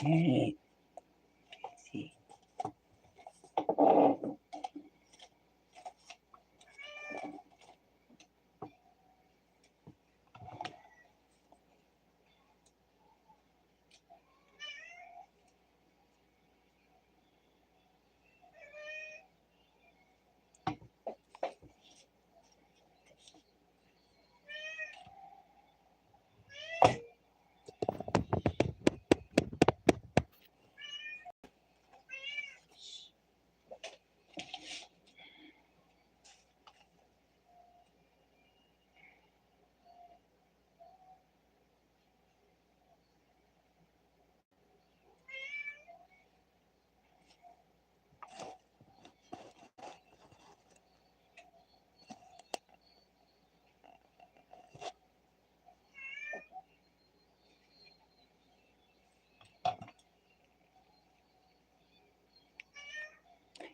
Right. See.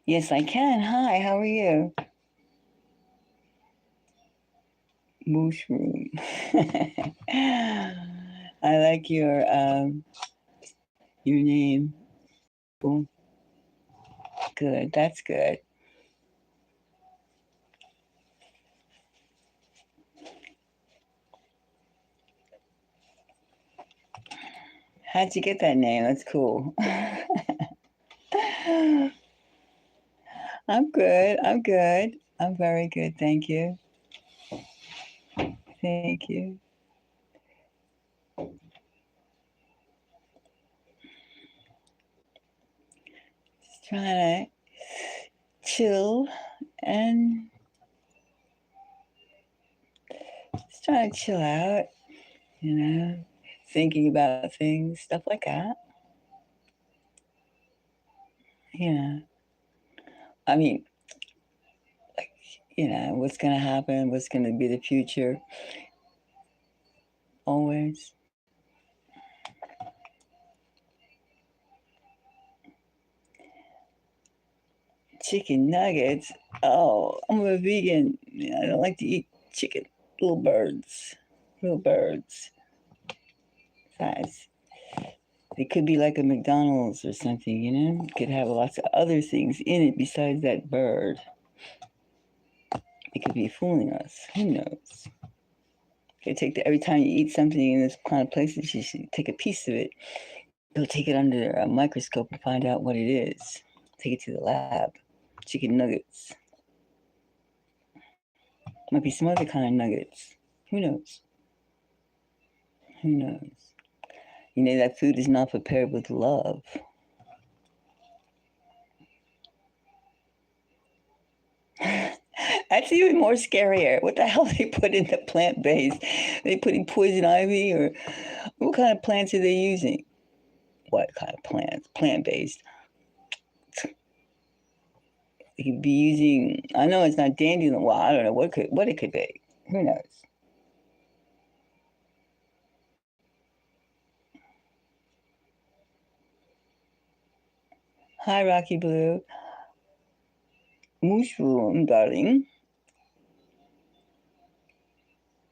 Yes, I can. Hi, how are you? Mushroom. I like your name. Cool. Good. That's good. How'd you get that name? That's cool. I'm good. I'm good. I'm very good. Thank you. Thank you. Just trying to chill and just trying to chill out, you know, thinking about things, stuff like that. Yeah. I mean, like, what's going to happen, what's going to be the future, always. Chicken nuggets. Oh, I'm a vegan. I don't like to eat chicken. Little birds. Little birds. Size. It could be like a McDonald's or something, It could have lots of other things in it besides that bird. It could be fooling us. Who knows? Okay, every time you eat something in this kind of places, you should take a piece of it. Go take it under a microscope and find out what it is. Take it to the lab. Chicken nuggets. Might be some other kind of nuggets. Who knows? Who knows? That food is not prepared with love. That's even more scarier. What the hell they put in the plant based? They putting poison ivy, or what kind of plants are they using? What kind of plants? Plant based. They could be using. I know it's not dandelion. Well, I don't know what it could be. Who knows? Hi, Rocky Blue. Mushroom, darling.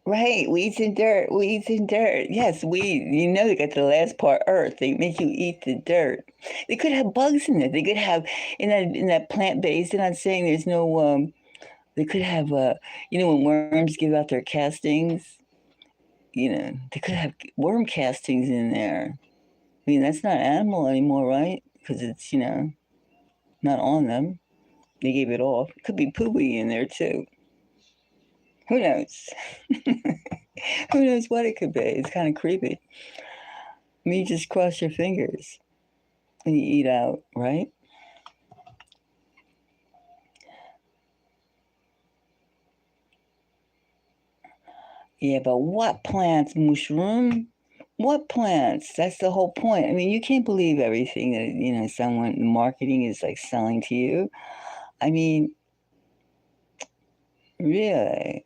Right, weeds and dirt, weeds and dirt. Yes, weed. They got the last part, earth. They make you eat the dirt. They could have bugs in it. They could have in that plant based. They're not saying there's no. They could have when worms give out their castings. They could have worm castings in there. I mean, that's not animal anymore, right? Because it's not on them. They gave it off. It could be poopy in there too. Who knows? Who knows what it could be? It's kind of creepy. I mean, you just cross your fingers when you eat out, right? Yeah, but what plants, mushroom? What plants? That's the whole point. I mean, you can't believe everything that someone marketing is like selling to you. I mean, really,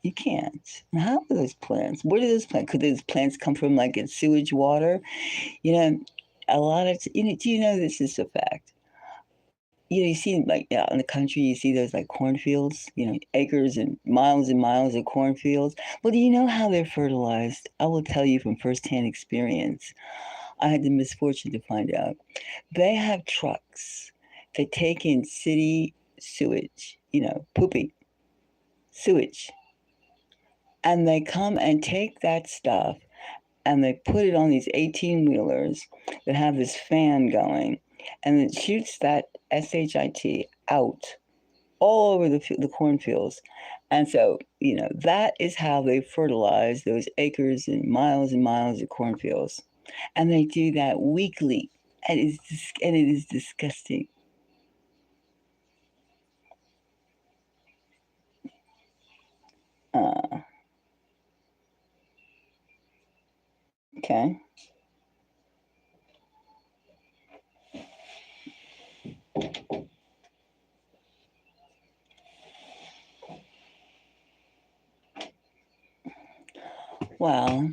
you can't. How are those plants? Where do those plants? Could those plants come from like in sewage water? You know, a lot of do you know this is a fact? You see like out in the country, you see those like cornfields, acres and miles of cornfields. Well, do you know how they're fertilized? I will tell you from firsthand experience. I had the misfortune to find out. They have trucks that take in city sewage, poopy sewage, and they come and take that stuff and they put it on these 18 wheelers that have this fan going, and it shoots that shit out all over the cornfields. And so, that is how they fertilize those acres and miles of cornfields. And they do that weekly. And it is disgusting. Uh, okay. Well,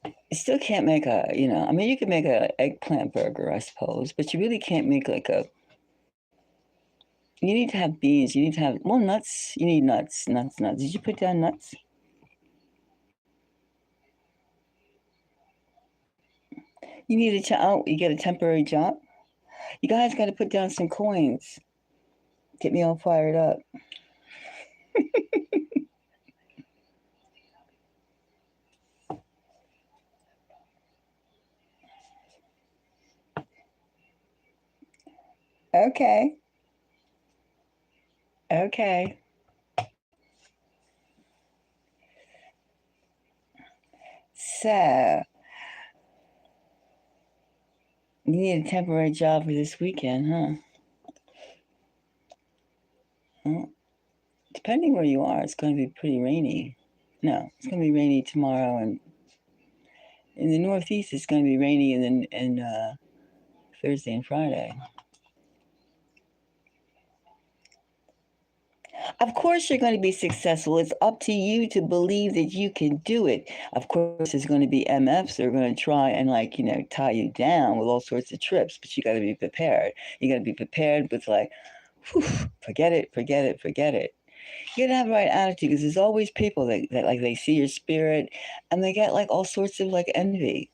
you still can't make I mean, you can make a eggplant burger, I suppose, but you really can't make like you need to have beans. You need to have, well, nuts. You need nuts. Did you put down nuts? You need you get a temporary job. You guys got to put down some coins. Get me all fired up. Okay. Okay. So, you need a temporary job for this weekend, huh? Well, depending where you are, it's going to be pretty rainy. No, it's going to be rainy tomorrow, and in the Northeast, it's going to be rainy, and Thursday and Friday. Of course, you're going to be successful. It's up to you to believe that you can do it. Of course, there's going to be MFs that are going to try and, tie you down with all sorts of trips, but you got to be prepared. You got to be prepared with, whew, forget it, forget it, forget it. You got to have the right attitude because there's always people that, like, they see your spirit and they get, like, all sorts of, like, envy.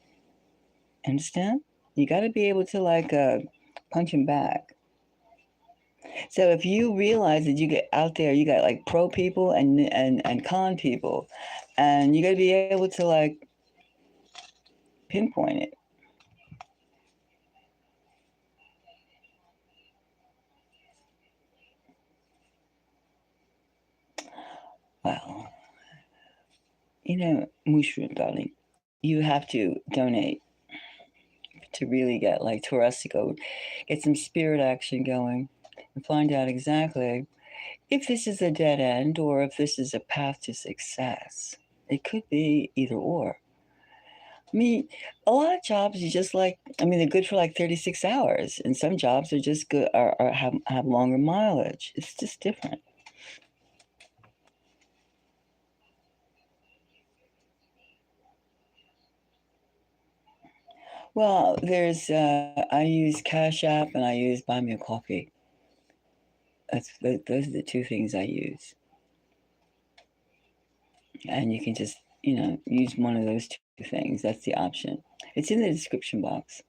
Understand? You got to be able to, punch them back. So if you realize that you get out there, you got like pro people and con people, and you got to be able to like pinpoint it. Well, mushroom darling, you have to donate to really get like to us to go get some spirit action going and find out exactly if this is a dead end or if this is a path to success. It could be either or. I mean, a lot of jobs you just like. I mean, they're good for like 36 hours, and some jobs are just good are have longer mileage. It's just different. Well, there's I use Cash App and I use Buy Me a Coffee. Those are the two things I use, and you can just use one of those two things. That's the option. It's in the description box.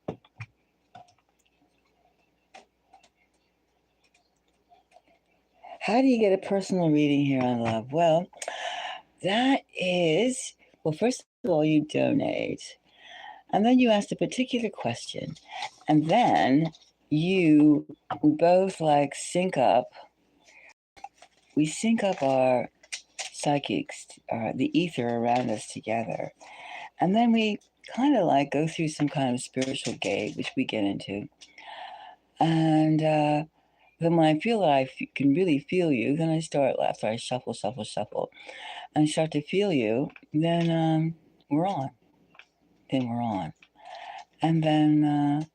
How do you get a personal reading here on love? Well, that is first of all, you donate. And then you asked a particular question. And then we both like we sync up our psychics, the ether around us together. And then we kind of like go through some kind of spiritual gate, which we get into. And then when I feel that can really feel you, then I start, after I shuffle, shuffle, shuffle, and I start to feel you, then we're on. Then we're on. And then,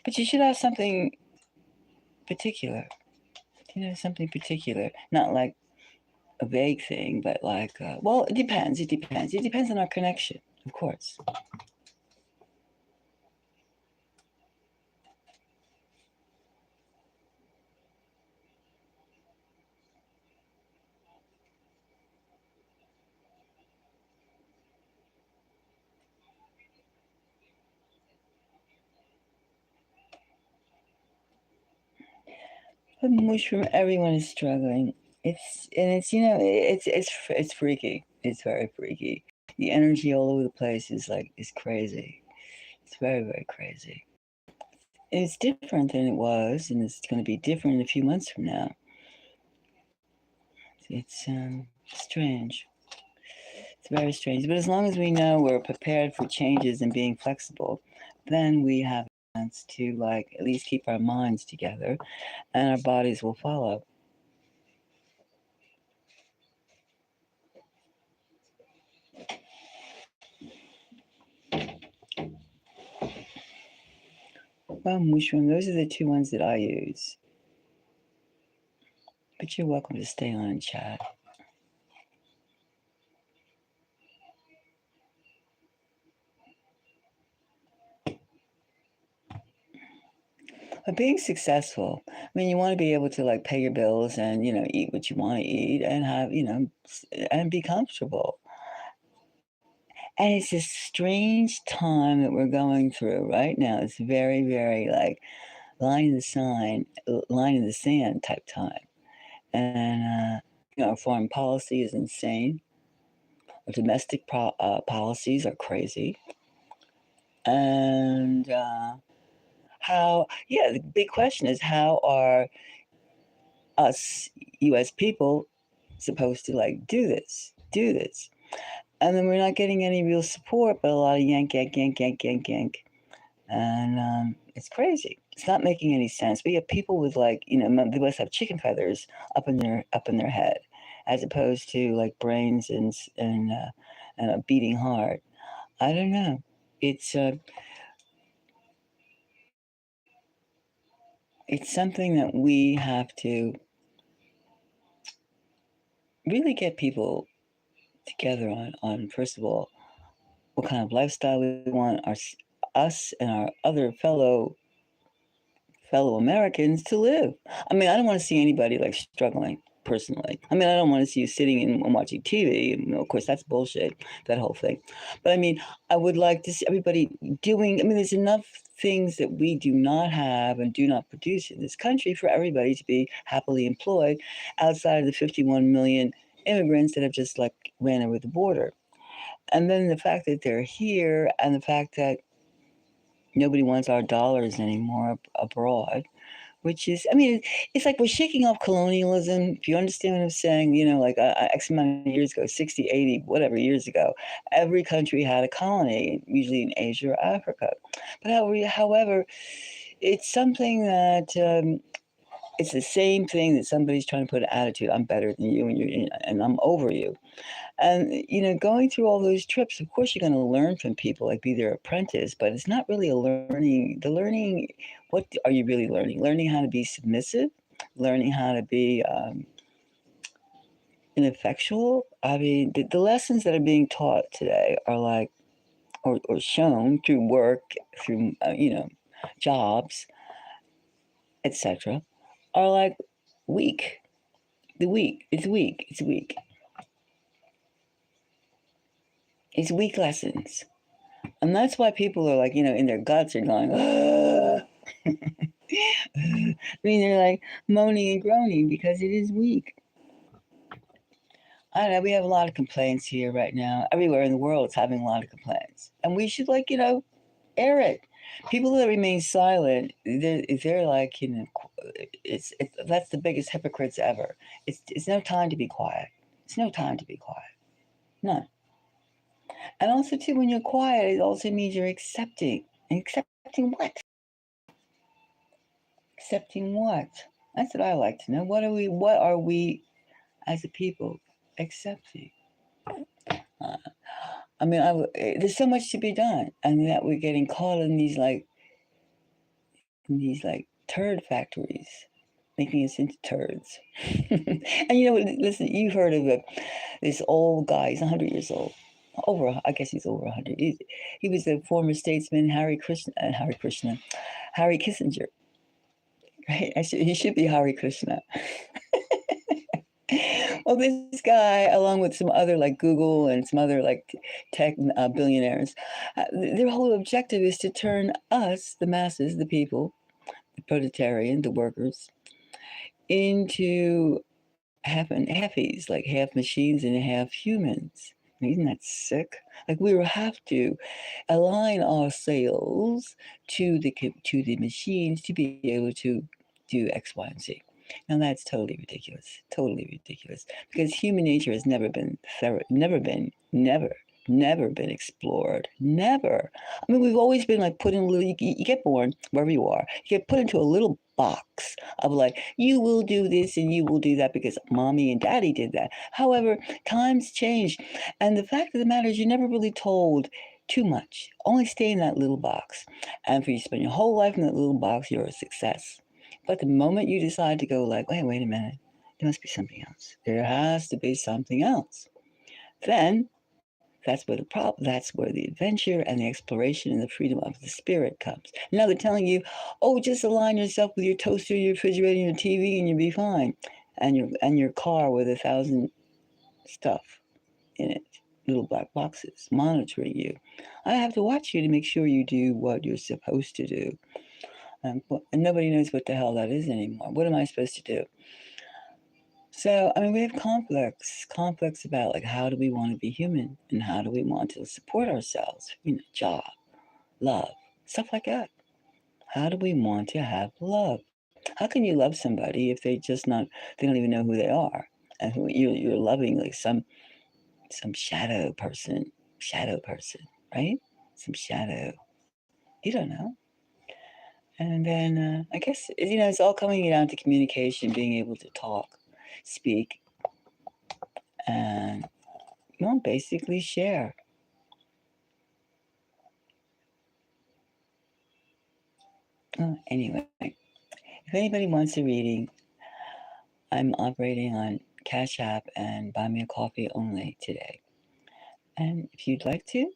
but you should have something particular, something particular, not like a vague thing, but like, well, it depends. It depends. It depends on our connection, of course. But mushroom, everyone is struggling. It's freaky. It's very freaky. The energy all over the place is crazy. It's very very crazy. It's different than it was, and it's going to be different in a few months from now. It's strange. It's very strange. But as long as we know we're prepared for changes and being flexible, then we have a chance to like at least keep our minds together, and our bodies will follow. Well, mushroom, those are the two ones that I use. But you're welcome to stay on and chat. But being successful, I mean, you want to be able to like pay your bills and eat what you want to eat and have and be comfortable. And it's a strange time that we're going through right now. It's very, very like line in the sand type time. And our foreign policy is insane. Our domestic policies are crazy. And the big question is, how are us U.S. people supposed to like do this? And then we're not getting any real support, but a lot of yank, yank, yank, yank, yank, yank. And it's crazy. It's not making any sense. We have people with like they must have chicken feathers up in their head, as opposed to like brains and a beating heart. I don't know. It's it's something that we have to really get people together on first of all what kind of lifestyle we want us and our other fellow Americans to live. I mean, I don't want to see anybody like struggling personally. I mean, I don't want to see you sitting and watching TV. Of course, that's bullshit, that whole thing. But I mean, I would like to see everybody doing, I mean, there's enough things that we do not have and do not produce in this country for everybody to be happily employed outside of the 51 million immigrants that have just like ran over the border. And then the fact that they're here and the fact that nobody wants our dollars anymore abroad, which is, I mean, it's like we're shaking off colonialism. If you understand what I'm saying, like X amount of years ago, 60, 80, whatever years ago, every country had a colony, usually in Asia or Africa. But however, it's something that it's the same thing that somebody's trying to put an attitude. I'm better than you, and I'm over you. And going through all those trips, of course, you're going to learn from people, like be their apprentice. But it's not really a learning. The learning, what are you really learning? Learning how to be submissive, learning how to be ineffectual. I mean, the lessons that are being taught today are like, or shown through work, through jobs, etc., are like weak. The weak. It's weak. It's weak. It's weak lessons. And that's why people are like, in their guts are going, ah. I mean, they're like moaning and groaning because it is weak. I don't know. We have a lot of complaints here right now. Everywhere in the world is having a lot of complaints. And we should, like, air it. People that remain silent, they're like, that's the biggest hypocrites ever. It's no time to be quiet. It's no time to be quiet. None. And also, too, when you're quiet, it also means you're accepting. And accepting what? Accepting what? That's what I like to know. What are we as a people accepting? Uh, I mean, there's so much to be done, and that we're getting caught in these turd factories, making us into turds. And listen, you've heard of this old guy. He's 100 years old. I guess he's over 100. He was the former statesman Harry Kissinger. Right? He should be Hari Krishna. Well, this guy, along with some other like Google and some other like tech billionaires, their whole objective is to turn us, the masses, the people, the proletarian, the workers, into half and halfies, like half machines and half humans. Isn't that sick? Like we will have to align ourselves to the machines to be able to do X, Y, and Z. Now that's totally ridiculous. Totally ridiculous. Because human nature has never been explored. Never. I mean, we've always been like put in a little. You get born wherever you are. You get put into a little box of like you will do this and you will do that because mommy and daddy did that. However, times change, and the fact of the matter is, you're never really told too much. Only stay in that little box. And if you spend your whole life in that little box, you're a success. But the moment you decide to go like, wait a minute, there must be something else. There has to be something else. Then that's where the adventure and the exploration and the freedom of the spirit comes. Now they're telling you, oh, just align yourself with your toaster, your refrigerator, your TV, and you'll be fine. And your car with 1,000 stuff in it, little black boxes monitoring you. I have to watch you to make sure you do what you're supposed to do. And nobody knows what the hell that is anymore. What am I supposed to do? So, I mean, we have conflicts about like how do we want to be human and how do we want to support ourselves, job, love, stuff like that. How do we want to have love? How can you love somebody if they don't even know who they are and who you're loving like some shadow person, right? Some shadow. You don't know. And then I guess it's all coming down to communication, being able to talk, speak, and basically share. Anyway, if anybody wants a reading, I'm operating on Cash App and Buy Me a Coffee only today. And if you'd like to,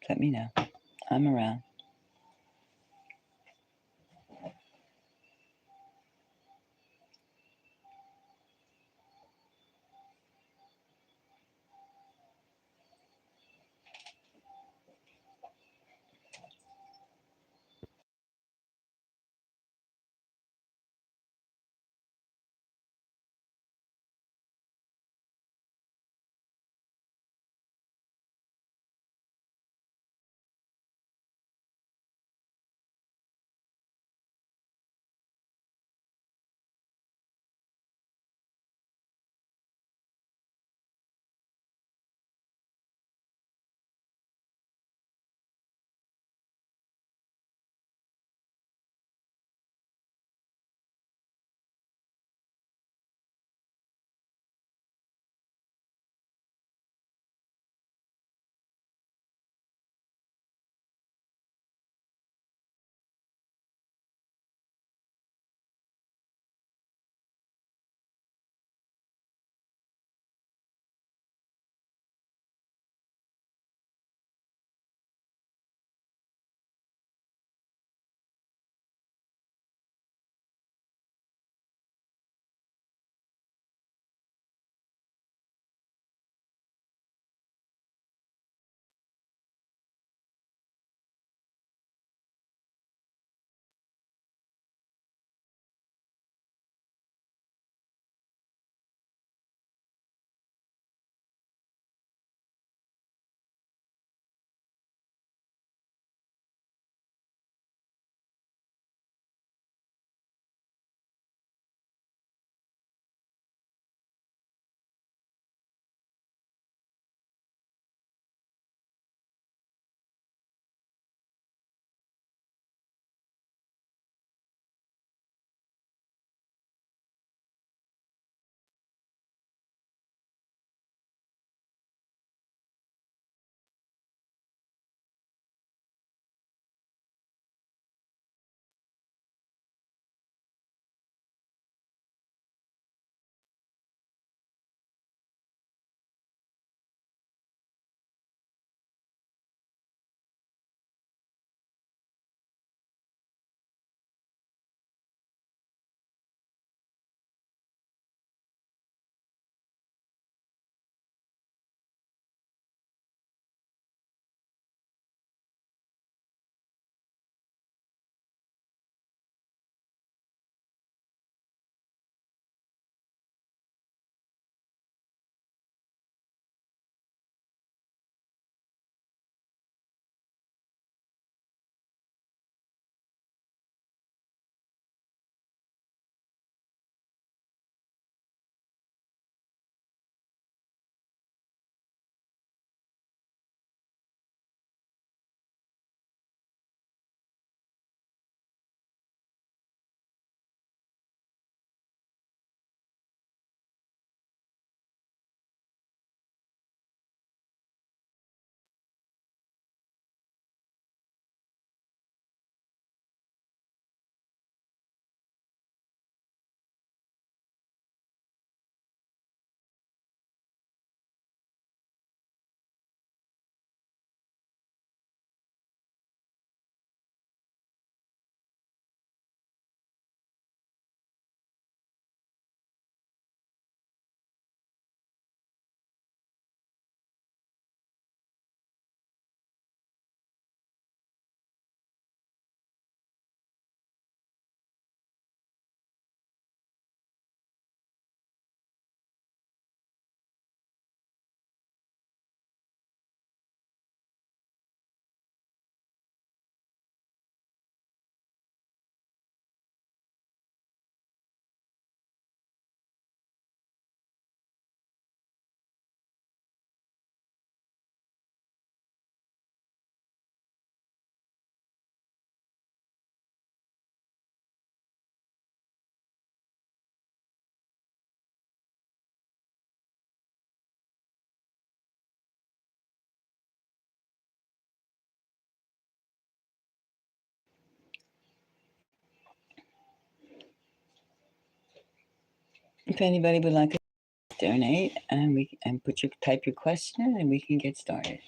let me know. I'm around. If anybody would like to donate, and we and put your type your question, and we can get started.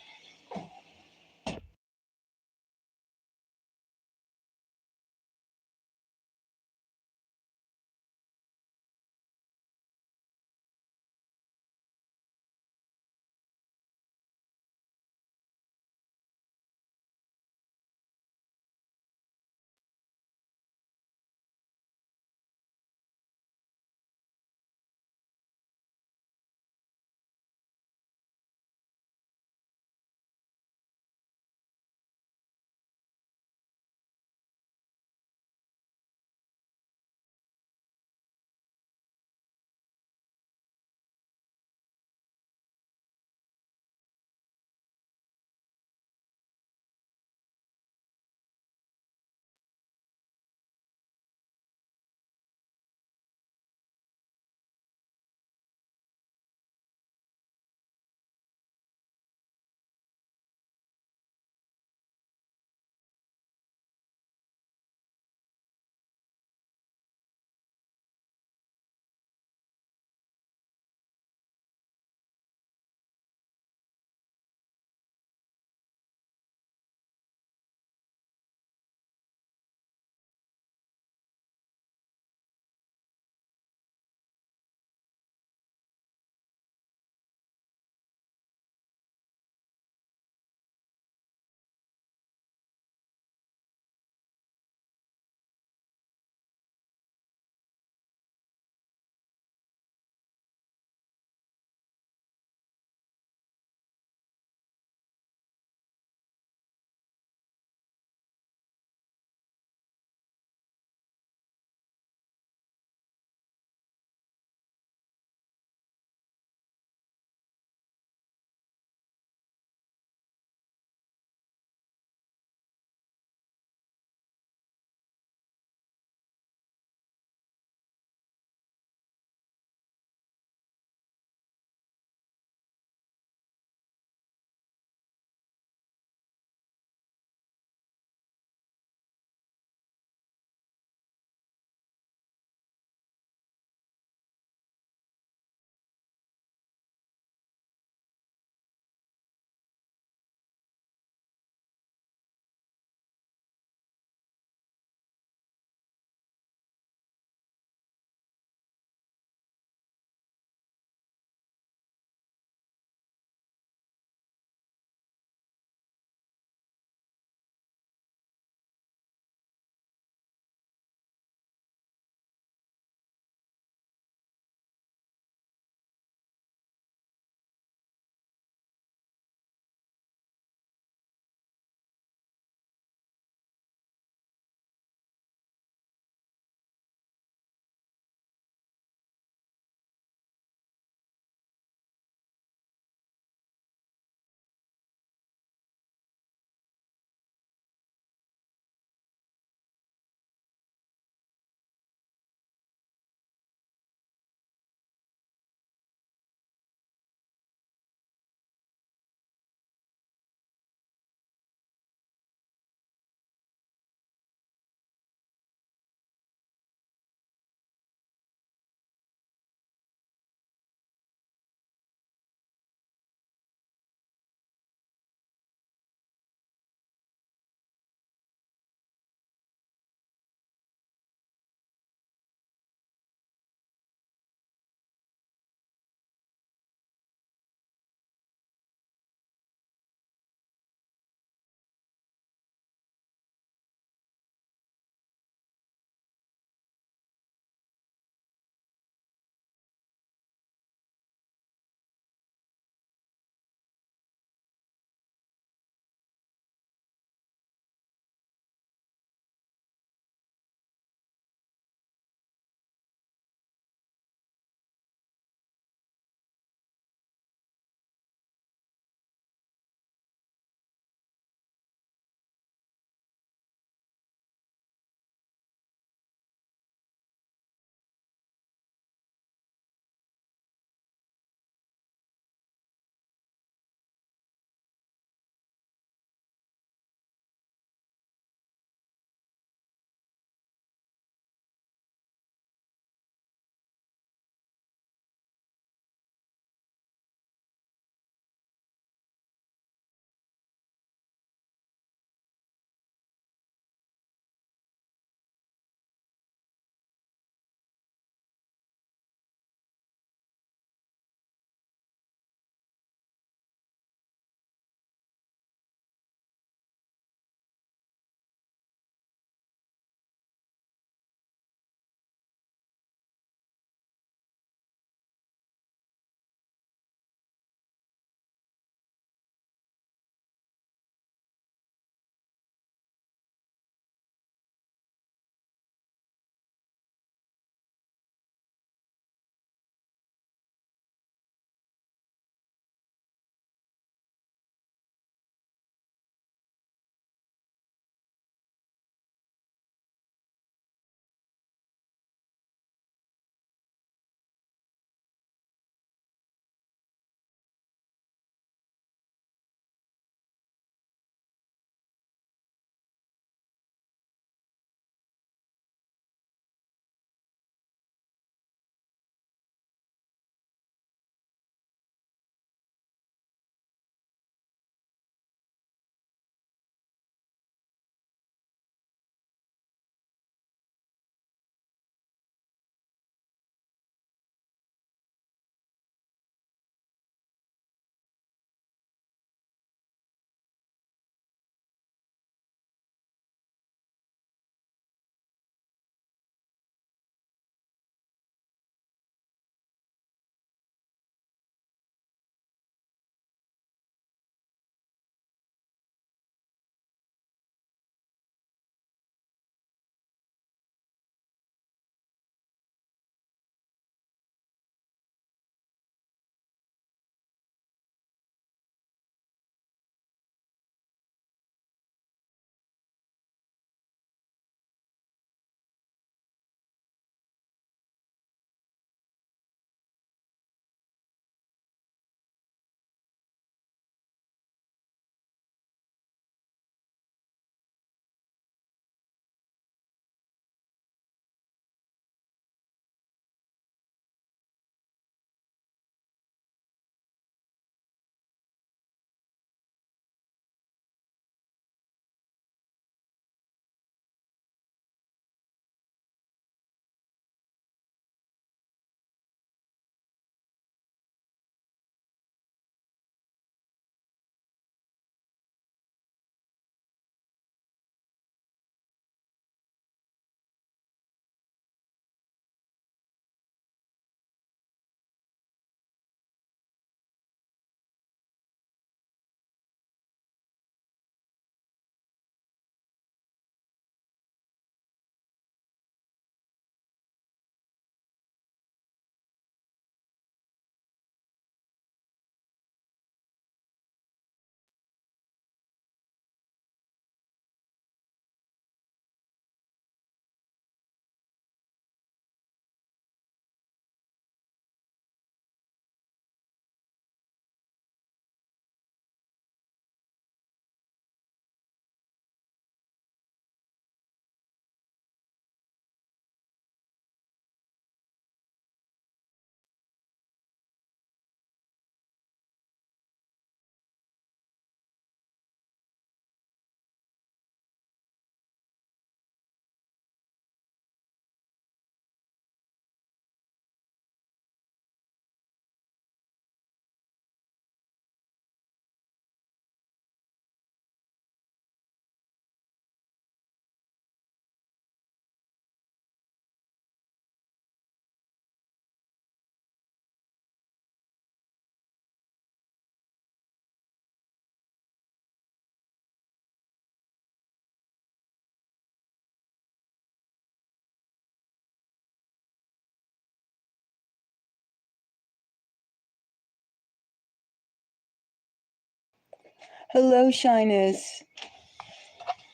Hello, Shyness.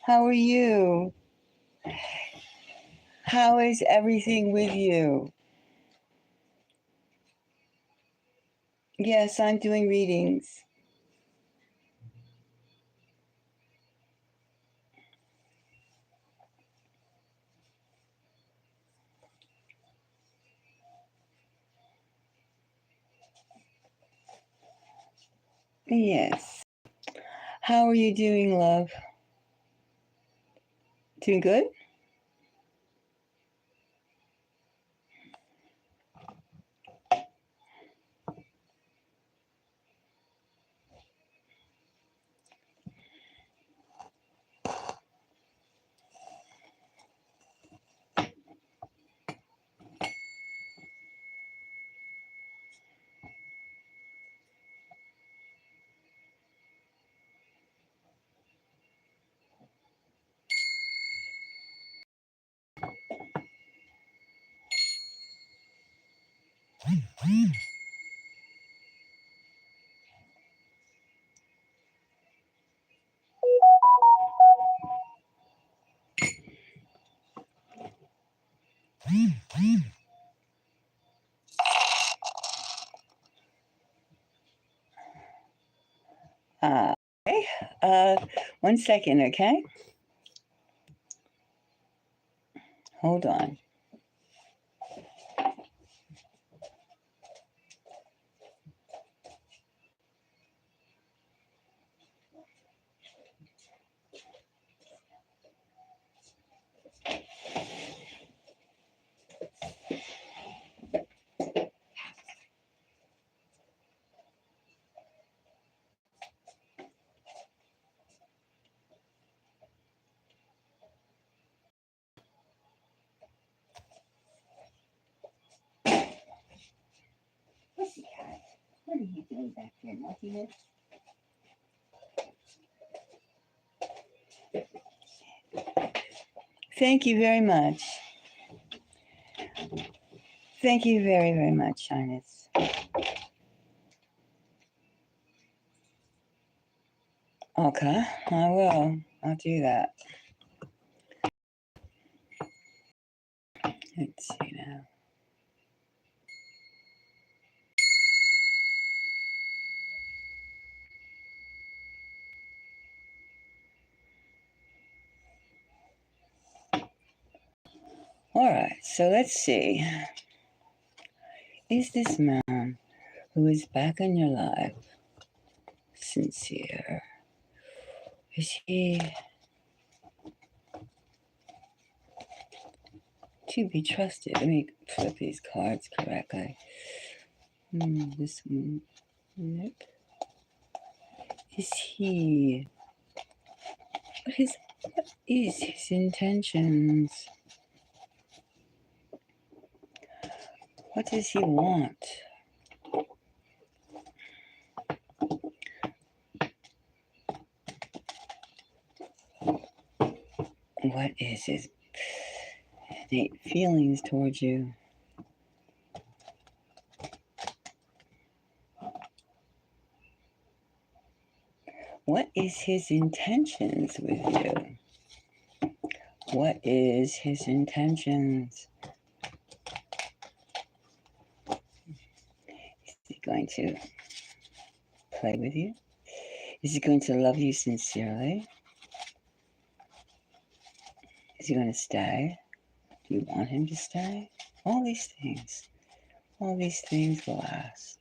How are you? How is everything with you? Yes, I'm doing readings. Yes. How are you doing, love? Doing good? Okay. Uh, 1 second, okay? Hold on. Pussycat, what are you doing back there, naughtiness? Thank you very much. Thank you very, very much, Shyness. Okay, I will. I'll do that. Let's see now. All right, so let's see. Is this man who is back in your life sincere? Is he to be trusted? Let me flip these cards correctly. This one. Nope. Is he? What is his intentions? What does he want? What is his innate feelings towards you? What is his intentions with you? What is his intentions? Is he going to play with you? Is he going to love you sincerely? Is he going to stay? Do you want him to stay? All these things. All these things will ask.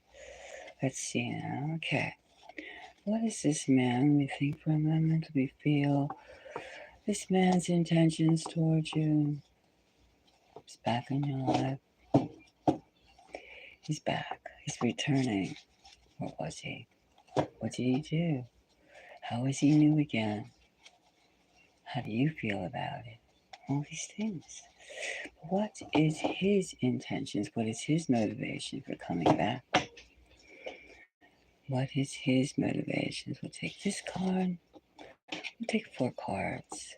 Let's see now. Okay. What is this man? Let me think for a moment. Let me feel this man's intentions towards you. He's back in your life. He's back. He's returning. Or was he? What did he do? How is he new again? How do you feel about it? All these things. What is his intentions? What is his motivation for coming back? What is his motivations? We'll take this card. We'll take 4 cards.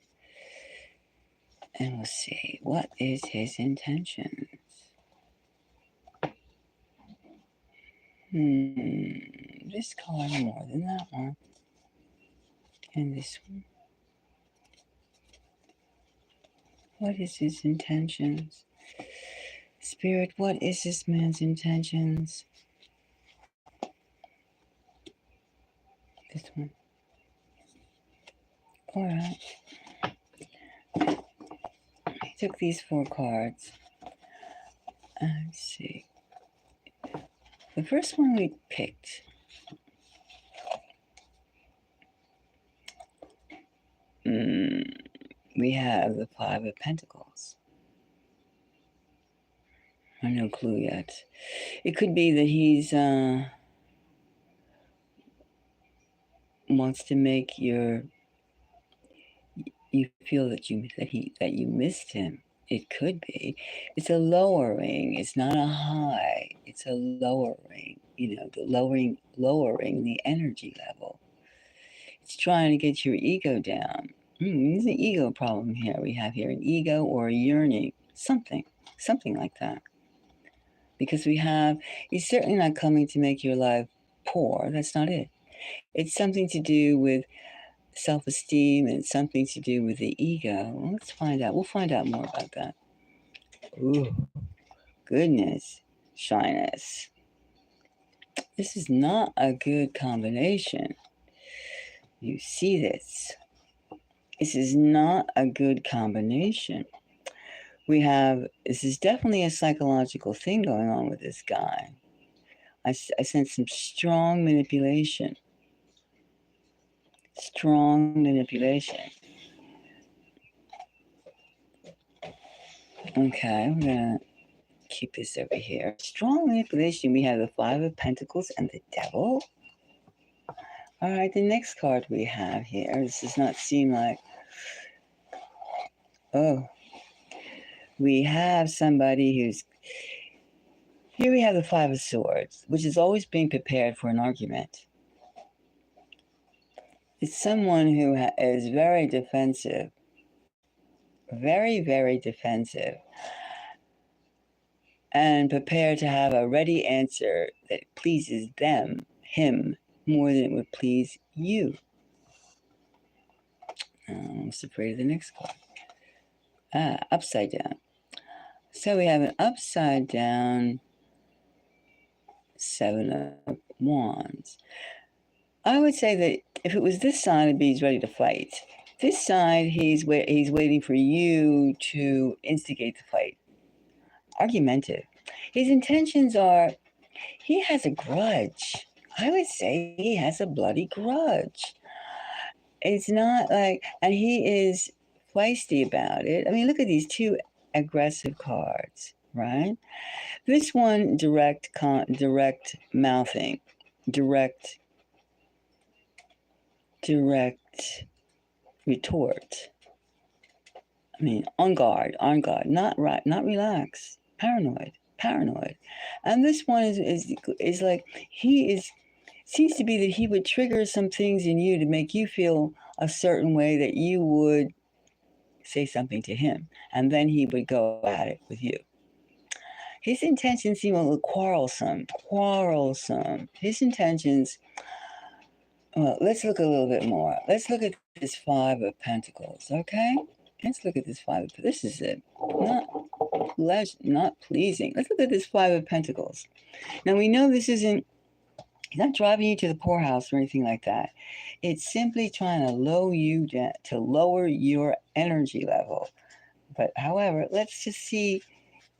And we'll see. What is his intentions? This card more than that one. And this one. What is his intentions? Spirit, what is this man's intentions? This one. All right. I took these 4 cards. Let's see. The first one we picked. We have the 5 of Pentacles. I have no clue yet. It could be that he's wants to make you feel that you missed him. It could be. It's a lowering. It's not a high. It's a lowering. The lowering the energy level. It's trying to get your ego down. There's an ego problem here. We have here an ego or a yearning, something like that. Because he's certainly not coming to make your life poor. That's not it. It's something to do with self-esteem and something to do with the ego. Well, let's find out. We'll find out more about that. Ooh, goodness, shyness. This is not a good combination. You see this. This is not a good combination. This is definitely a psychological thing going on with this guy. I sense some strong manipulation. Strong manipulation. Okay, we're going to keep this over here. Strong manipulation. We have the 5 of Pentacles and the Devil. All right, the next card we have here. This does not seem like... Oh. We have somebody who's... Here we have the 5 of Swords, which is always being prepared for an argument. It's someone who is very defensive. Very, very defensive. And prepared to have a ready answer that pleases him, more than it would please you. I'm almost afraid of the next card. Upside down. So we have an upside down 7 of Wands. I would say that if it was this side, it'd be he's ready to fight. This side, he's waiting for you to instigate the fight. Argumentative. His intentions are, he has a grudge. I would say he has a bloody grudge. It's not like, and he is feisty about it. I mean, look at these 2 aggressive cards, right? This one, direct mouthing, direct retort. I mean, on guard, not relaxed, paranoid. And this one is like, seems to be that he would trigger some things in you to make you feel a certain way that you would say something to him, and then he would go at it with you. His intentions seem a little quarrelsome. His intentions... Well, let's look a little bit more. Let's look at this 5 of Pentacles, okay? Let's look at this 5 of... This is it. Not pleasing. Let's look at this 5 of Pentacles. Now, we know this isn't... He's not driving you to the poorhouse or anything like that. It's simply trying to lower you down, to lower your energy level. But, however, let's just see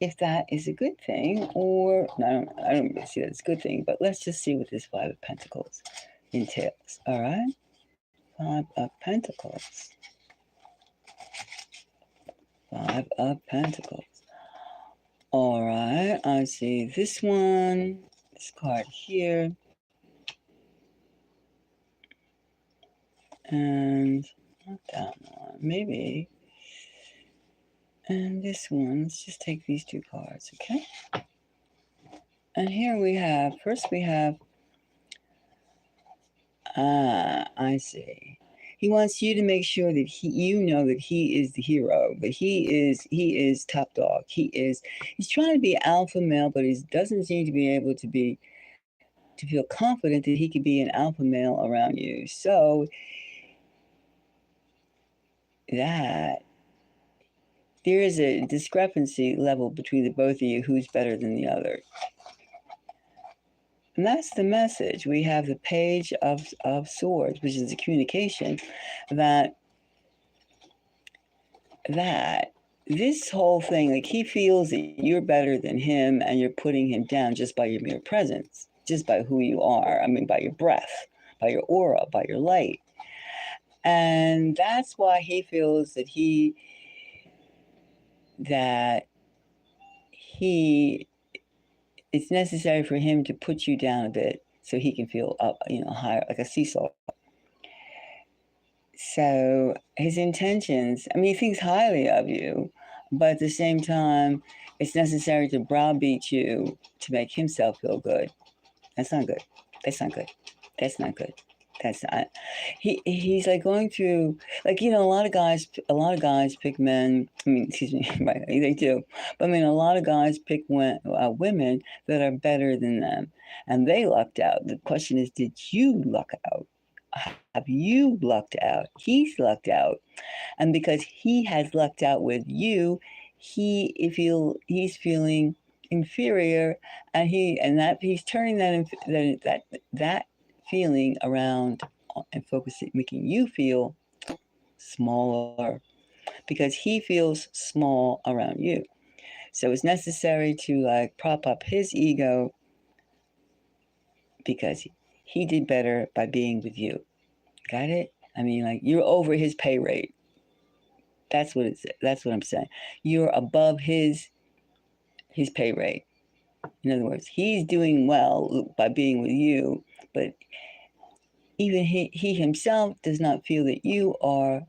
if that is a good thing, or... I don't really see that it's a good thing, but let's just see what this 5 of Pentacles entails. All right? 5 of Pentacles. 5 of Pentacles. All right, I see this one, this card here, and not that one, maybe. And this one, let's just take these 2 cards, okay? And here we have, first we have, I see. He wants you to make sure that you know that he is the hero, that he is top dog. He's trying to be alpha male, but he doesn't seem to be able to feel confident that he could be an alpha male around you. So that there is a discrepancy level between the both of you who's better than the other. And that's the message. We have the page of swords, which is the communication that that this whole thing, like he feels that you're better than him and you're putting him down just by your mere presence, just by who you are. I mean, by your breath, by your aura, by your light. And that's why he feels that he it's necessary for him to put you down a bit so he can feel up, higher, like a seesaw. So his intentions, I mean, he thinks highly of you, but at the same time, it's necessary to browbeat you to make himself feel good. That's not good. That's not good. That's not good. That's not. He's like going through, like, a lot of guys pick men. I mean, excuse me, right? They do, but I mean, a lot of guys pick women that are better than them, and they lucked out. The question is, did you luck out? Have you lucked out? He's lucked out, and because he has lucked out with you, he's feeling inferior, and he's turning that feeling around and focusing, making you feel smaller because he feels small around you. So it's necessary to like prop up his ego because he did better by being with you. Got it? I mean, like you're over his pay rate. That's what I'm saying. You're above his pay rate. In other words, he's doing well by being with you, but even he himself does not feel that you are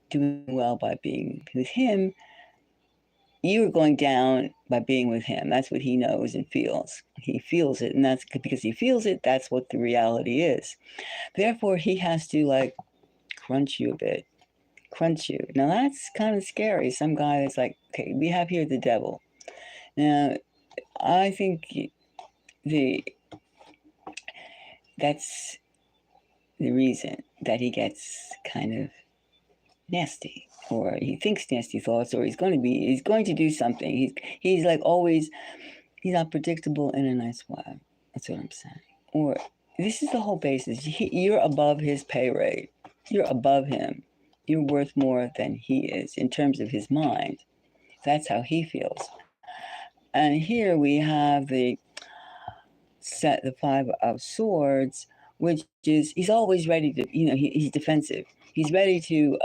doing well by being with him. You're going down by being with him. That's what he knows and feels. He feels it, and that's because he feels it. That's what the reality is. Therefore, he has to like crunch you a bit, crunch you. Now that's kind of scary. Some guy is like, okay, we have here the devil. Now, I think the that's the reason that he gets kind of nasty, or he thinks nasty thoughts, or he's going to do something. He's like always, he's not predictable in a nice way. That's what I'm saying. Or this is the whole basis. You're above his pay rate. You're above him. You're worth more than he is in terms of his mind. That's how he feels. And here we have the five of swords, which is he's always ready to, he's defensive. He's ready to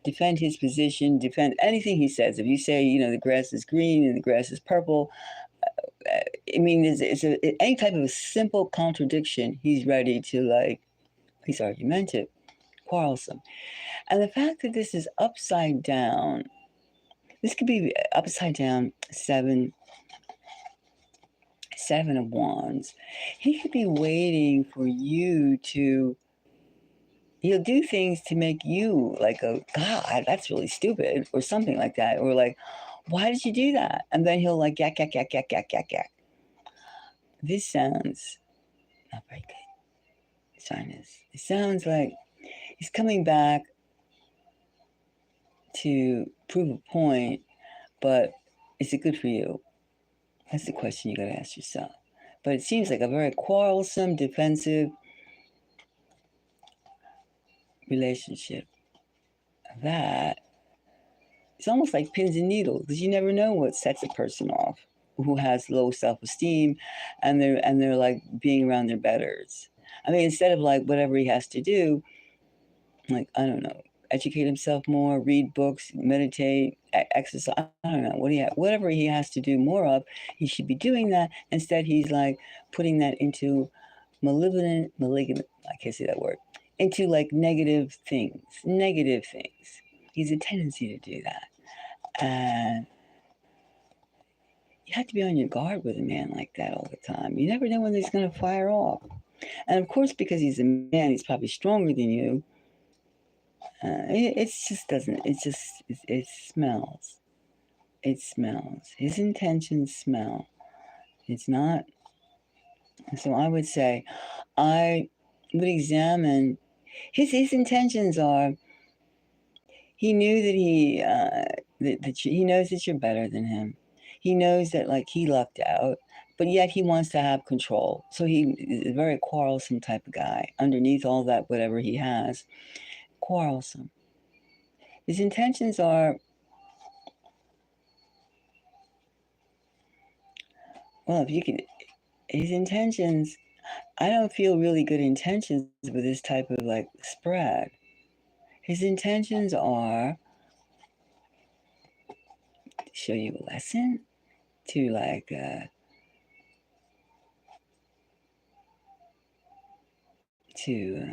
defend his position, defend anything he says. If you say, the grass is green and the grass is purple, I mean, any type of a simple contradiction, he's ready to he's argumentative, quarrelsome. And the fact that this is upside down, this could be upside down seven of wands. He could be waiting for you to, he'll do things to make you like, a God, that's really stupid, or something like that, or like, why did you do that? And then he'll like yak yak yak yak yak yak yak. This sounds not very good, Sinus. It sounds like he's coming back to prove a point, but is it good for you? That's the question you got to ask yourself. But it seems like a very quarrelsome, defensive relationship. That it's almost like pins and needles because you never know what sets a person off who has low self-esteem, and they're like being around their betters. I mean, instead of like whatever he has to do, like I don't know, educate himself more, read books, meditate, exercise. I don't know whatever he has to do more of. He should be doing that. Instead, he's like putting that into malignant. I can't say that word. Into like negative things. Negative things. He's a tendency to do that, and you have to be on your guard with a man like that all the time. You never know when he's going to fire off. And of course, because he's a man, he's probably stronger than you. It just doesn't. It smells. It smells. His intentions smell. It's not. So I would say, I would examine his intentions are. he knew that he knows that you're better than him. He knows that like he lucked out, but yet he wants to have control. So he is a very quarrelsome type of guy. Underneath all that, whatever he has, quarrelsome. His intentions are, well, if you could, his intentions. I don't feel really good intentions with this type of like spread. His intentions are to show you a lesson, to like to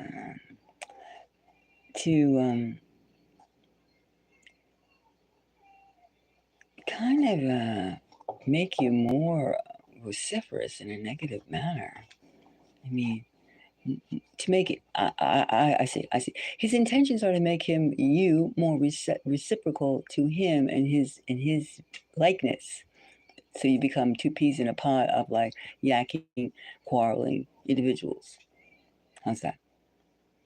to kind of make you more vociferous in a negative manner. I mean, to make it, I see. His intentions are to make you more reciprocal to him and his likeness. So you become two peas in a pod of like yakking, quarreling individuals. How's that?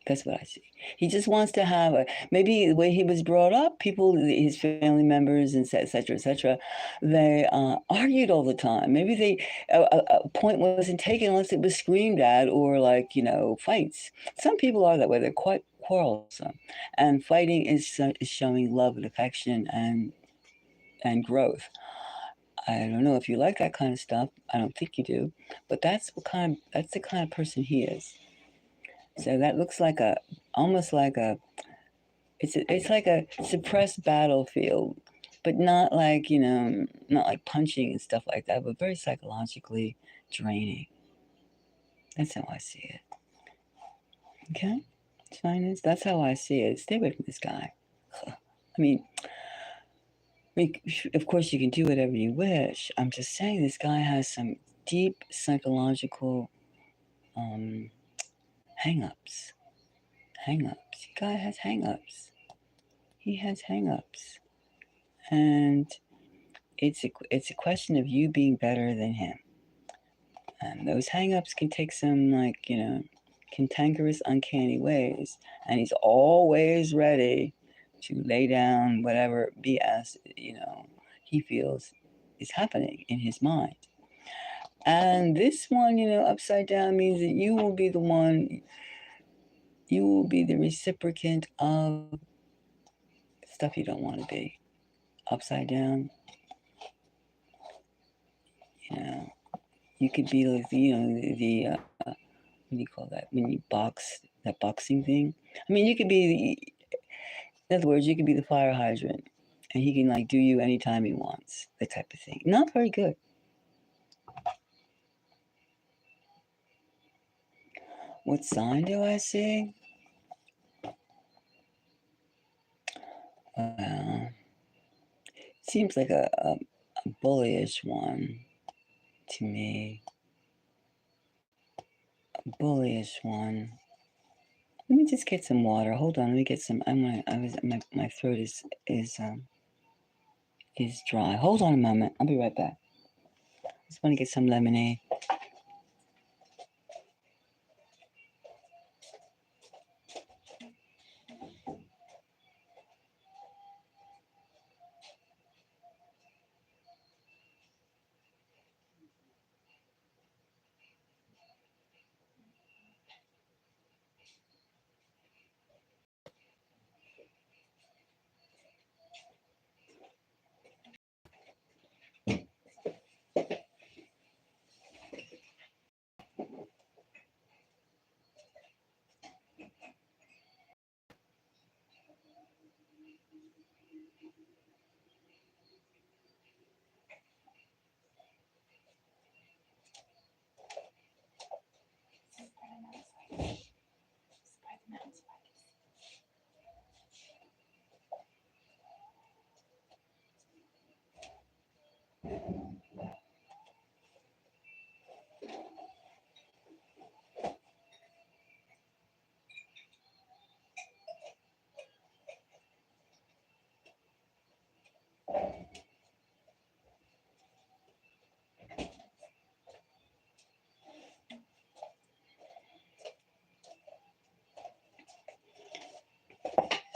That's what I see. He just wants to have a maybe the way he was brought up. People, his family members, and etc. etc. They argued all the time. Maybe a point wasn't taken unless it was screamed at or like fights. Some people are that way. They're quite quarrelsome, and fighting is showing love and affection and growth. I don't know if you like that kind of stuff. I don't think you do, but that's the kind of person he is. So that looks like almost like it's like a suppressed battlefield, but not like not like punching and stuff like that, but very psychologically draining. That's how I see it. Okay, Chinese. That's how I see it. Stay away from this guy. I mean, of course you can do whatever you wish. I'm just saying this guy has some deep psychological um, hang-ups. Hang-ups. The guy has hang-ups. He has hang-ups. And it's a question of you being better than him. And those hang-ups can take some like, cantankerous, uncanny ways. And he's always ready to lay down whatever BS, he feels is happening in his mind. And this one, upside down means that you will be the reciprocant of stuff you don't want to be. Upside down, you know, you could be like what do you call that when you box, that boxing thing. I mean, you could be in other words, you could be the fire hydrant, and he can like do you anytime he wants, that type of thing. Not very good. What sign do I see? Well, seems like a bullyish one to me. A bullyish one. Let me just get some water. Hold on. Let me get some. My throat is dry. Hold on a moment. I'll be right back. Just want to get some lemonade.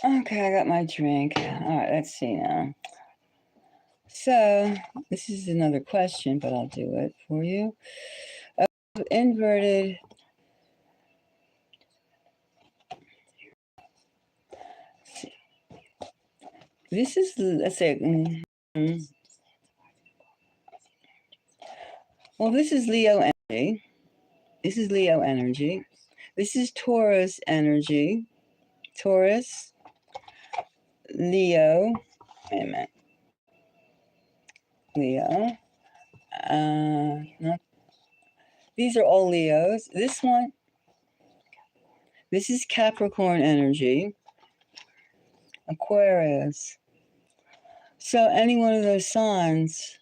Okay, I got my drink. All right, let's see now. So, this is another question, but I'll do it for you. Inverted. This is, let's say, well, this is Leo energy. This is Leo energy. This is Taurus energy. Taurus, Leo. Wait a minute. Leo. Not, these are all Leos. This one, this is Capricorn energy. Aquarius. So any one of those signs,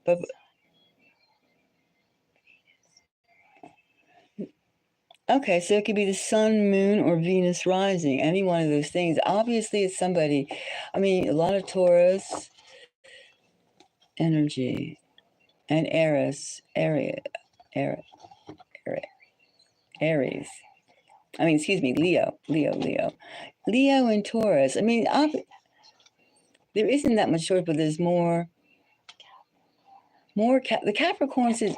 but okay, so it could be the sun, moon, or Venus rising. Any one of those things. Obviously, it's somebody. I mean, a lot of Taurus energy and Aries. Aries. I mean, excuse me, Leo and Taurus. I mean, there isn't that much Taurus, but there's more. The Capricorns is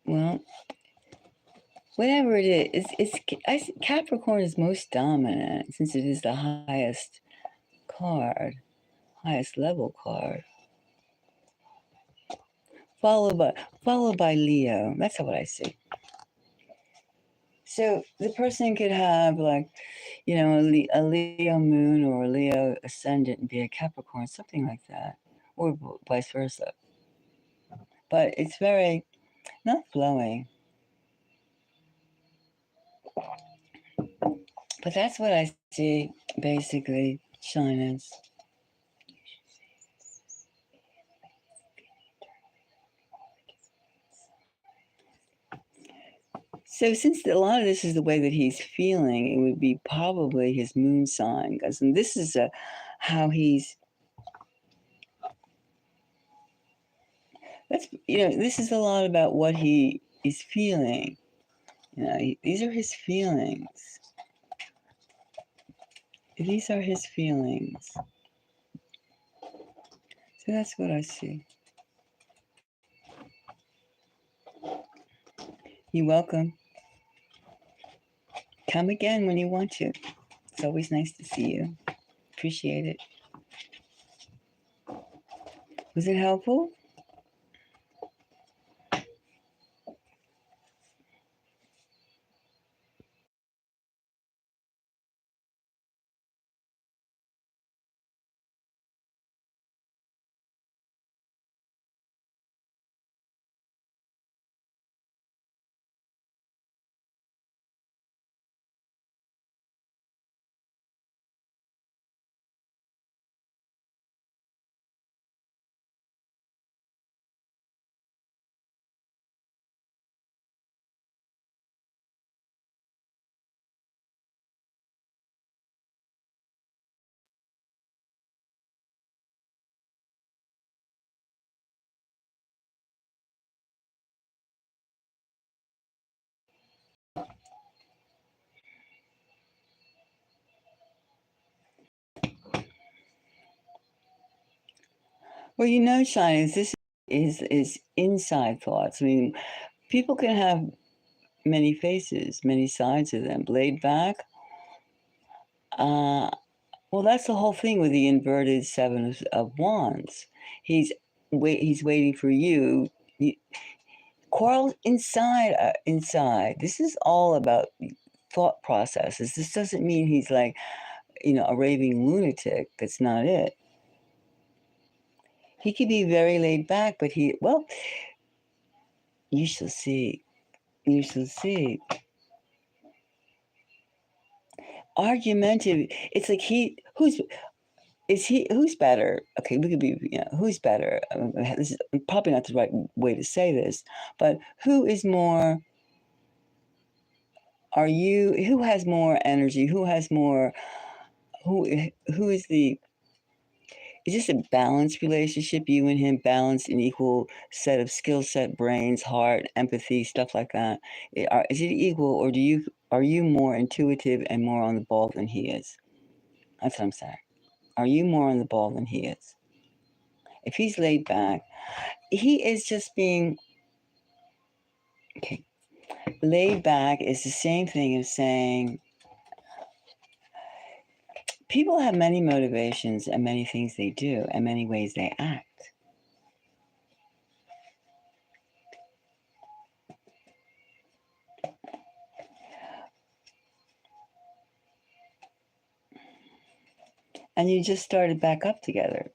well, whatever it is. Capricorn is most dominant since it is the highest card, highest level card. Followed by Leo. That's what I see. So the person could have like, a Leo moon or a Leo ascendant and be a Capricorn, something like that, or vice versa. But it's very not flowing. But that's what I see basically, shyness. So since a lot of this is the way that he's feeling, it would be probably his moon sign, because this is how he's. This is a lot about what he is feeling. These are his feelings. These are his feelings. So that's what I see. You're welcome. Come again when you want to. It's always nice to see you. Appreciate it. Was it helpful? Well, Shines, this is inside thoughts. I mean, people can have many faces, many sides of them. Laid back. Well, that's the whole thing with the inverted seven of wands. He's He's waiting for you. Quarrel inside. Inside. This is all about thought processes. This doesn't mean he's like, a raving lunatic. That's not it. He could be very laid back, but you shall see. You shall see. Argumentative. It's like who's better? Okay, we could be, who's better? This is probably not the right way to say this, but who is more? Who has more energy? Who has more? Who is the? Is this a balanced relationship? You and him balanced an equal set of skill set, brains, heart, empathy, stuff like that. Is it equal, or do you Are you more intuitive and more on the ball than he is? That's what I'm saying. Are you more on the ball than he is? If he's laid back, he is just being okay. Laid back is the same thing as saying people have many motivations and many things they do and many ways they act. And you just started back up together.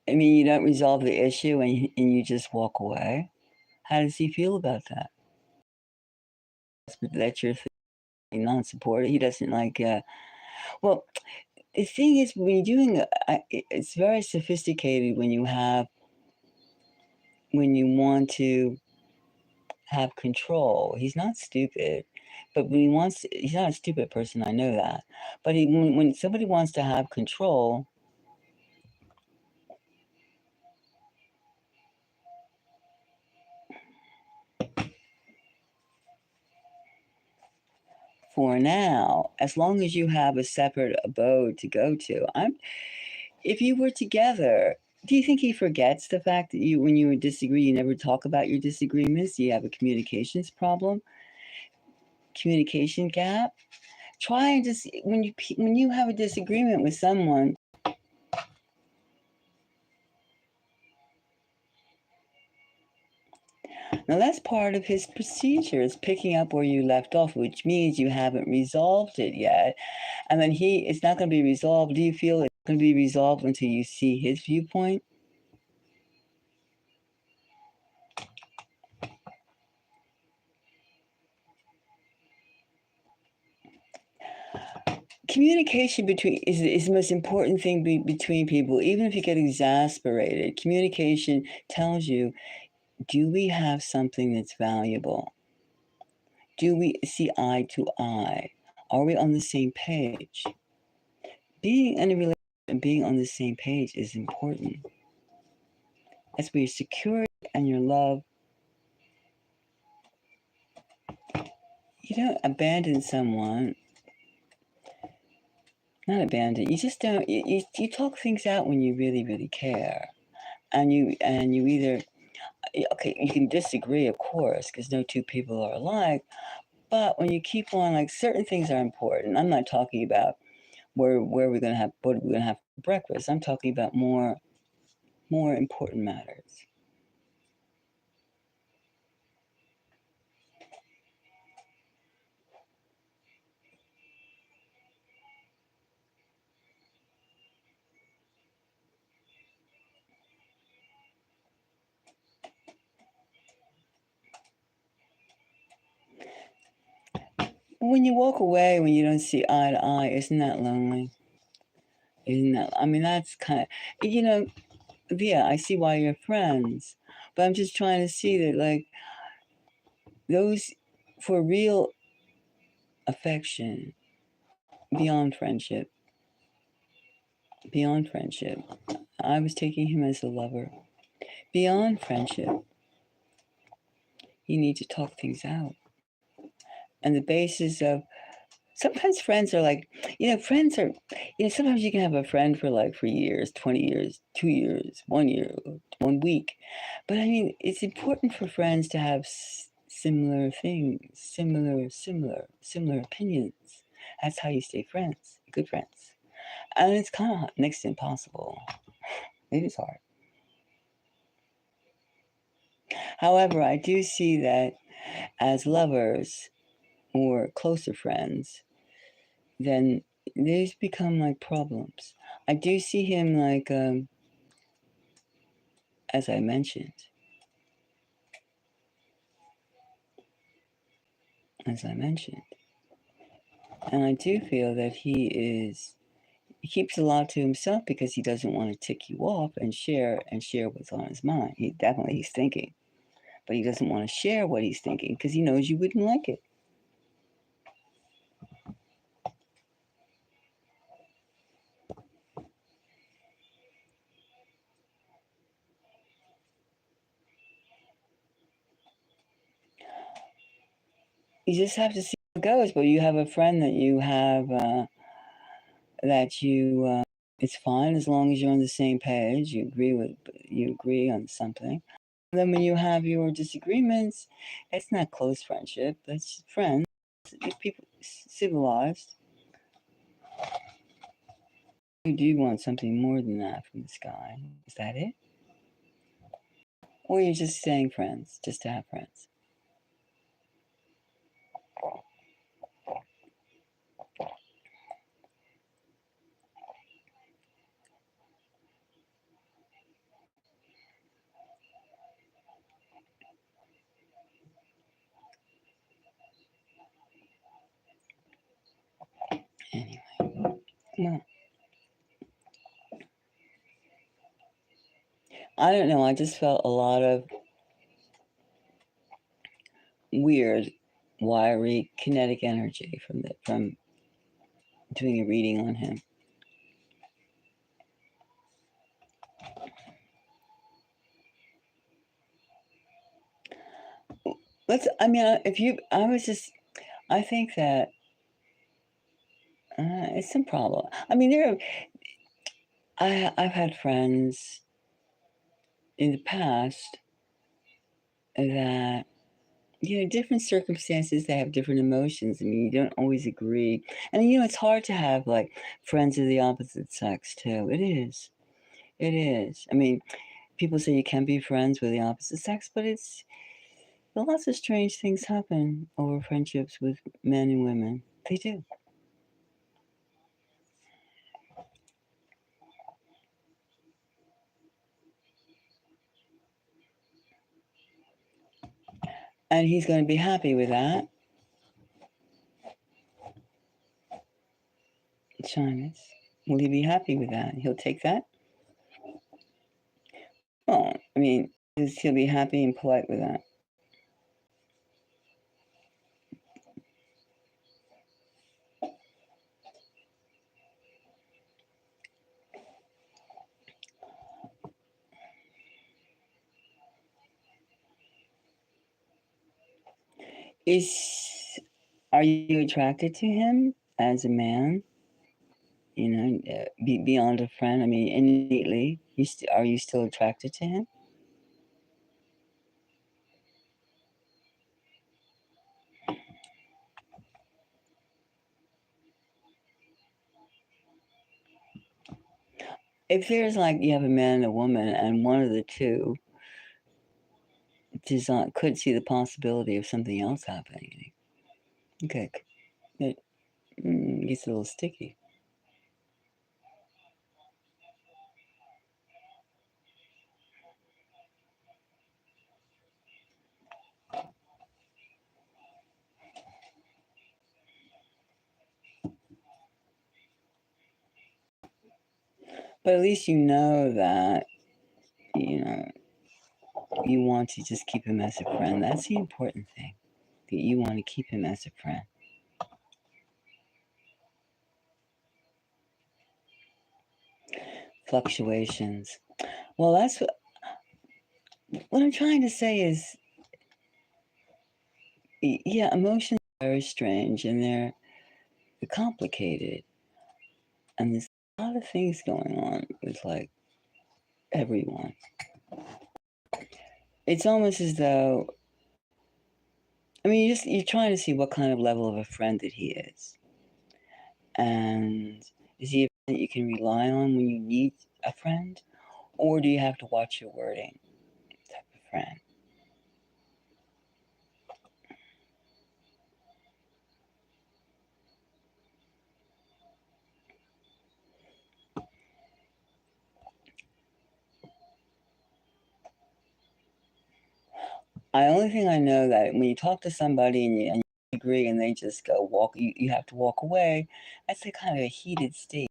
I mean, you don't resolve the issue and you just walk away. How does he feel about that? That you're non-supportive. He doesn't like. Well, the thing is, when you're doing, it's very sophisticated when you want to have control. He's not stupid, but when he's not a stupid person. I know that. But when somebody wants to have control, for now, as long as you have a separate abode to go to, if you were together, do you think he forgets the fact that when you disagree, you never talk about your disagreements? You have a communications problem, communication gap. Try and just when you have a disagreement with someone. Now that's part of his procedure is picking up where you left off, which means you haven't resolved it yet. And then it's not going to be resolved. Do you feel it's going to be resolved until you see his viewpoint? Communication is the most important thing between people. Even if you get exasperated, communication tells you, do we have something that's valuable? Do we see eye to eye? Are we on the same page? Being in a relationship and being on the same page is important. That's where your security and your love. You don't abandon someone. Not abandon. You just don't. You talk things out when you really really care, and you either okay. You can disagree, of course, because no two people are alike. But when you keep on, like certain things are important. I'm not talking about where we're gonna have what we're gonna have for breakfast. I'm talking about more important matters. When you walk away, when you don't see eye to eye, isn't that lonely? Isn't that? I mean, that's kind of yeah. I see why you're friends, but I'm just trying to see that like those for real affection beyond friendship, beyond friendship. I was taking him as a lover. Beyond friendship, you need to talk things out. And the basis of sometimes friends are like, friends are, sometimes you can have a friend for like for years, 20 years, 2 years, 1 year, 1 week. But I mean, it's important for friends to have similar things, similar opinions. That's how you stay friends, good friends. And it's kind of next to impossible. It is hard. However, I do see that as lovers or closer friends, then these become like problems. I do see him like, as I mentioned, as I mentioned, and I do feel that he keeps a lot to himself because he doesn't want to tick you off and share what's on his mind. He's thinking, but he doesn't want to share what he's thinking because he knows you wouldn't like it. you just have to see how it goes. But you have a friend that you have that it's fine as long as you're on the same page. You agree on something. Then when you have your disagreements, it's not close friendship. That's friends. It's people civilized. You do want something more than that from this guy. Is that it? Or you're just staying friends, just to have friends? Anyway, well, I don't know. I just felt a lot of weird, wiry, kinetic energy from doing a reading on him. I mean, if you, I was just, I think that it's some problem. I mean, I've had friends in the past that, different circumstances, they have different emotions. I mean, you don't always agree. And, it's hard to have like friends of the opposite sex too. It is. It is. I mean, people say you can be friends with the opposite sex, but lots of strange things happen over friendships with men and women. They do. And he's going to be happy with that. Shyness. Will he be happy with that? He'll take that? Well, I mean, he'll be happy and polite with that. Is Are you attracted to him as a man? Beyond a friend. I mean, innately, are you still attracted to him? If there's like you have a man and a woman, and one of the two could see the possibility of something else happening, okay, it gets a little sticky. But at least you know that you know you want to just keep him as a friend. That's the important thing. That you want to keep him as a friend. Fluctuations. Well, that's what I'm trying to say is, yeah, emotions are very strange and they're complicated, and there's a lot of things going on with like everyone. It's almost as though, I mean, you're trying to see what kind of level of a friend that he is, and is he a friend that you can rely on when you need a friend, or do you have to watch your wording type of friend? I only thing I know that when you talk to somebody and you agree and they just go walk, you have to walk away. That's a kind of a heated state.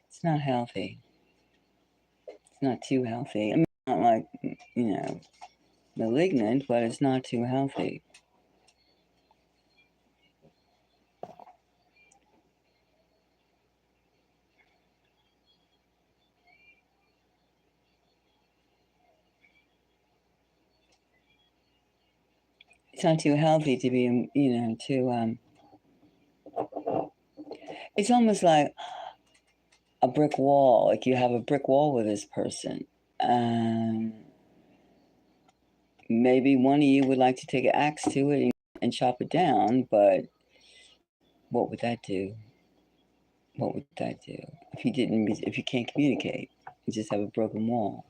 It's not healthy. It's not too healthy. I mean, not like you know malignant, but it's not too healthy. It's not too healthy to be, it's almost like a brick wall. Like you have a brick wall with this person. Um, Maybe one of you would like to take an axe to it and chop it down, but what would that do? What would that do if you can't communicate? You just have a broken wall.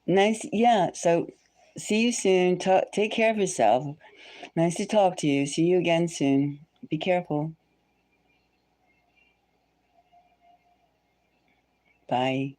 Nice, yeah. So, see you soon. Take care of yourself. Nice to talk to you. See you again soon. Be careful. Bye.